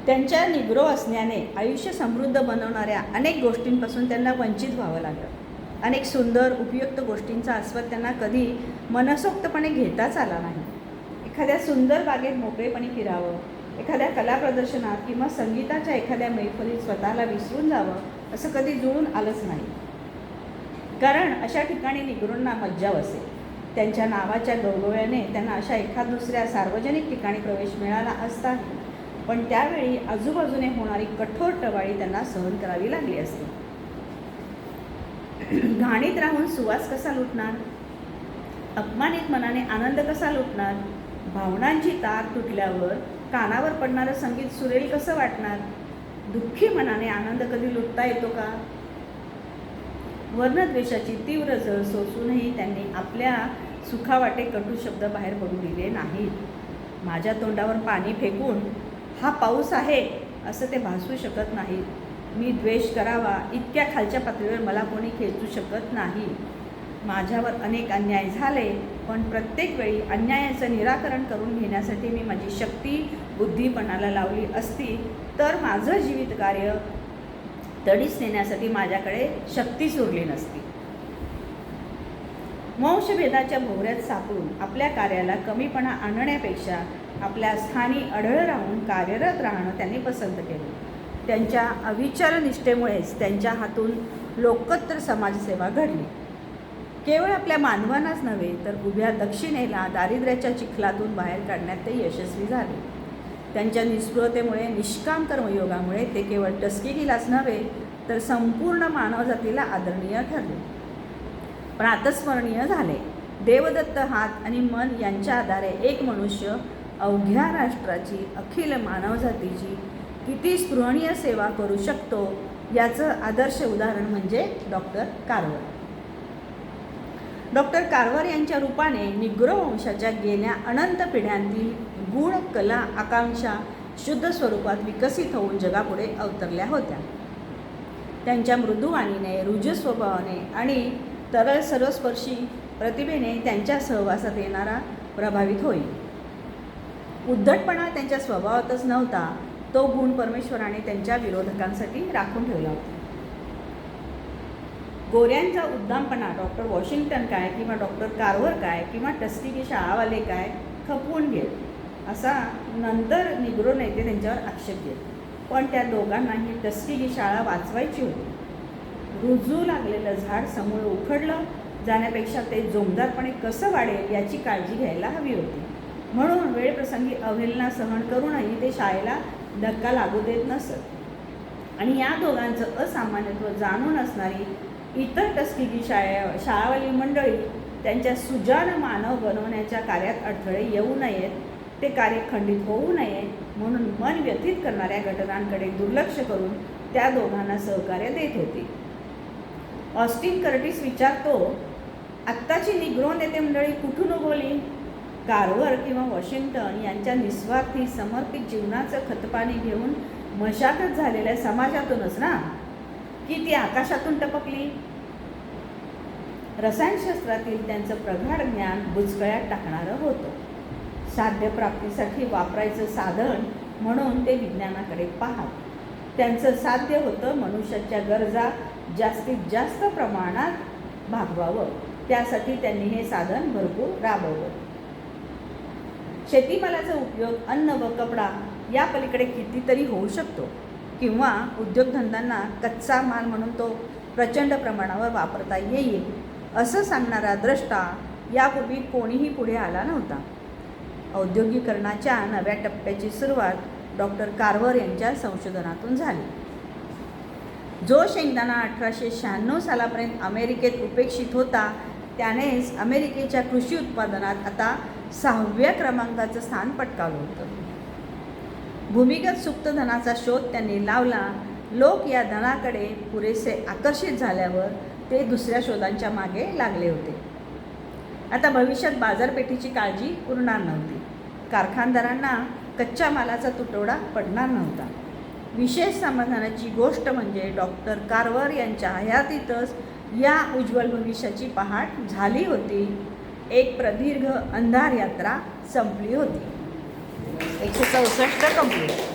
त्यांच्या निग्रो असण्याने आयुष्य समृद्ध बनवणाऱ्या अनेक गोष्टींपासून त्यांना वंचित व्हावं लागलं. अनेक सुंदर उपयुक्त गोष्टींचा आस्वाद त्यांना कधी मनसोक्तपणे घेताच आला नाही. एखाद्या सुंदर बागेत मोकळेपणे फिरावं, एखाद्या कला प्रदर्शनात किंवा संगीताच्या एखाद्या मैफलीत स्वतःला विसरून जावं असं कधी जुळून आलंच नाही. कारण अशा ठिकाणी निग्रोंना मज्जा बसे. त्यांच्या नावाच्या गौरवाने त्यांना अशा एखाद दुसऱ्या सार्वजनिक ठिकाणी प्रवेश मिळाला असता, पण त्यावेळी आजूबाजूने होणारी कठोर टवाळी त्यांना सहन करावी लागली असती. घाणीत राहून सुवास कसा लुटणार? अपमानित मनाने आनंद कसा लुटणार? भावनांची तार तुटल्यावर कानावर पडणारं संगीत सुरेल कसं वाटणार? दुःखी मनाने आनंद कधी लुटता येतो का? वर्णद्वेषाची तीव्र झळ सोसूनही त्यांनी आपल्या सुखावाटे कटू शब्द बाहेर पडू दिले नाहीत. माझ्या तोंडावर पाणी फेकून हा पाऊस आहे असं ते भासू शकत नाहीत. मी द्वेष करावा इतक्या खालच्या पातळीवर मला कोणी खेचू शकत नाही. माझ्यावर अनेक अन्याय झाले, पण प्रत्येक वेळी अन्यायाचं निराकरण करून घेण्यासाठी मी माझी शक्ती बुद्धीपणाला लावली असती तर माझं जीवित कार्य तडीस नेण्यासाठी माझ्याकडे शक्तीच उरली नसती. वंशभेदाच्या भोवऱ्यात सापडून आपल्या कार्याला कमीपणा आणण्यापेक्षा आपल्या स्थानी अढळ राहून कार्यरत राहणं त्यांनी पसंत केलं. त्यांच्या अविचल निष्ठेमुळेच त्यांच्या हातून लोकोत्तर समाजसेवा घडली. केवळ आपल्या मानवांनाच नव्हे तर उभ्या दक्षिणेला दारिद्र्याच्या चिखलातून बाहेर काढण्यात ते यशस्वी झाले. त्यांच्या निस्पृहतेमुळे, निष्काम कर्मयोगामुळे ते केवळ टस्किकीलाच नव्हे तर संपूर्ण मानवजातीला आदरणीय ठरले, प्रातस्मरणीय झाले. देवदत्त हात आणि मन यांच्या आधारे एक मनुष्य अवघ्या राष्ट्राची, अखिल मानवजातीची किती स्पृहणीय सेवा करू शकतो याचं आदर्श उदाहरण म्हणजे डॉक्टर कार्वर. डॉक्टर कार्वर यांच्या रूपाने निग्रो वंशाच्या गेल्या अनंत पिढ्यांतील गुण, कला, आकांक्षा शुद्ध स्वरूपात विकसित होऊन जगापुढे अवतरल्या होत्या. त्यांच्या मृदुवाणीने, रुजू स्वभावाने आणि तरळ सर्वस्पर्शी प्रतिभेने त्यांच्या सहवासात येणारा प्रभावित होईल. उद्धटपणा त्यांच्या स्वभावातच नव्हता, तो गुण परमेश्वराने त्यांच्या विरोधकांसाठी राखून ठेवला होता. गोऱ्यांचा उद्दामपणा डॉक्टर वॉशिंग्टन काय किंवा डॉक्टर कार्वर काय किंवा टस्किकी शाळावाले काय खपवून घेत असा नंतर निग्रो नेते त्यांच्यावर आक्षेप घेत. पण त्या दोघांनाही टस्किकी शाळा वाचवायची होती. रुजू लागलेलं झाड समूळ उखडलं जाण्यापेक्षा ते जोमदारपणे कसं वाढेल याची काळजी घ्यायला हवी होती. म्हणून वेळप्रसंगी अवहेलना सहन करूनही ते शाळेला धक्का लागू देत नसत. आणि या दोघांचं असामान्यत्व जाणून असणारी इतर टस्किकी शाळावाली मंडळी त्यांच्या सुजाण मानव बनवण्याच्या कार्यात अडथळे येऊ नयेत, ते कार्य खंडित होऊ नये म्हणून मन व्यथित करणाऱ्या घटनांकडे दुर्लक्ष करून त्या दोघांना सहकार्य देत होती. ऑस्टिन कर्टिस विचारतो, आत्ताची निग्रो नेते मंडळी कुठून उगवली? कार्वर किंवा वॉशिंग्टन यांच्या निस्वार्थी समर्पित जीवनाचं खतपाणी घेऊन मशागत झालेल्या समाजातूनच ना, की ती आकाशातून टपकली? रसायनशास्त्रातील त्यांचं प्रगाढ ज्ञान बुचकळ्यात टाकणारं होतं. साध्यप्राप्तीसाठी वापरायचं साधन म्हणून ते विज्ञानाकडे पाहत. त्यांचं साध्य होतं मनुष्याच्या गरजा जास्तीत जास्त प्रमाणात भागवावं, त्यासाठी त्यांनी हे साधन भरपूर राबवलं. शेतीमालाचा उपयोग अन्न व कपडा या पलीकडे कितीतरी होऊ शकतो, किंवा उद्योगधंद्यांना कच्चा माल म्हणून तो प्रचंड प्रमाणावर वापरता येईल असं सांगणारा द्रष्टा यापूर्वी कोणीही पुढे आला नव्हता. औद्योगिकरणाच्या नव्या टप्प्याची सुरुवात डॉक्टर कार्वर यांच्या संशोधनातून झाली. जो शेंगदाणा 1896 सालापर्यंत अमेरिकेत उपेक्षित होता, त्यानेच अमेरिकेच्या कृषी उत्पादनात आता 6व्या क्रमांकाचं स्थान पटकावलं होतं. भूमिगत सुप्त धनाचा शोध त्यांनी लावला. लोक या धनाकडे पुरेसे आकर्षित झाल्यावर ते दुसऱ्या शोधांच्या मागे लागले होते. आता भविष्यात बाजारपेठेची काळजी उरणार नव्हती. कारखानदारांना कच्च्या मालाचा तुटवडा पडणार नव्हता. विशेष समाधानाची गोष्ट म्हणजे डॉक्टर कार्वर यांच्या हयातीतच या उज्ज्वल भविष्याची पहाट झाली होती. एक प्रदीर्घ अंधार यात्रा संपली होती. 164 कंप्लीट.